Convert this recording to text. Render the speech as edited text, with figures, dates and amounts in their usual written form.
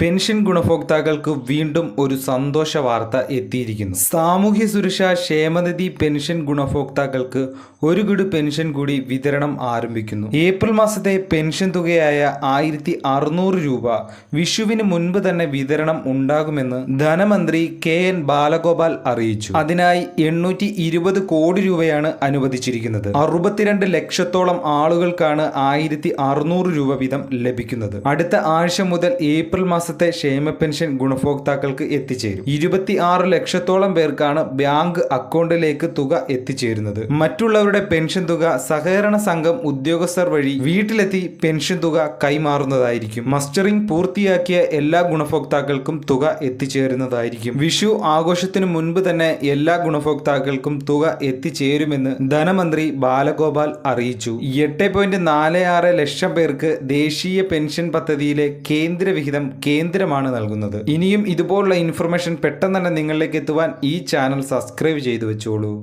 Pension ഗുണഭോക്താക്കൾക്ക് വീണ്ടും ഒരു സന്തോഷ വാർത്ത എത്തിയിരിക്കുന്നു. സാമൂഹ്യ സുരക്ഷാ ക്ഷേമനിധി പെൻഷൻ ഗുണഭോക്താക്കൾക്ക് ഒരു ഗഡു പെൻഷൻ കൂടി വിതരണം ആരംഭിക്കുന്നു. ഏപ്രിൽ മാസത്തെ പെൻഷൻ തുകയായ 1600 രൂപ വിഷുവിന് മുൻപ് തന്നെ വിതരണം ഉണ്ടാകുമെന്ന് ധനമന്ത്രി KN ബാലഗോപാൽ അറിയിച്ചു. അതിനായി 820 കോടി രൂപയാണ് അനുവദിച്ചിരിക്കുന്നത്. 62 ലക്ഷത്തോളം ആളുകൾക്കാണ് 1600 രൂപ വീതം ലഭിക്കുന്നത്. അടുത്ത ആഴ്ച മുതൽ ഏപ്രിൽ മാസത്തെ ക്ഷേമ പെൻഷൻ ഗുണഭോക്താക്കൾക്ക് എത്തിച്ചേരും. 26 ലക്ഷത്തോളം പേർക്കാണ് ബാങ്ക് അക്കൗണ്ടിലേക്ക് തുക എത്തിച്ചേരുന്നത്. മറ്റുള്ളവരുടെ പെൻഷൻ തുക സഹകരണ സംഘം ഉദ്യോഗസ്ഥർ വഴി വീട്ടിലെത്തി പെൻഷൻ തുക കൈമാറുന്നതായിരിക്കും. മസ്റ്ററിംഗ് പൂർത്തിയാക്കിയ എല്ലാ ഗുണഭോക്താക്കൾക്കും തുക എത്തിച്ചേരുന്നതായിരിക്കും. വിഷു ആഘോഷത്തിന് മുൻപ് തന്നെ എല്ലാ ഗുണഭോക്താക്കൾക്കും തുക എത്തിച്ചേരുമെന്ന് ധനമന്ത്രി ബാലഗോപാൽ അറിയിച്ചു. 8.46 ലക്ഷം പേർക്ക് ദേശീയ പെൻഷൻ പദ്ധതിയിലെ കേന്ദ്ര വിഹിതം കേന്ദ്രമാണ് നൽകുന്നത്. ഇനിയും ഇതുപോലുള്ള ഇൻഫർമേഷൻ പെട്ടെന്ന് തന്നെ നിങ്ങളിലേക്ക് എത്തുവാൻ ഈ ചാനൽ സബ്സ്ക്രൈബ് ചെയ്തു വെച്ചോളൂ.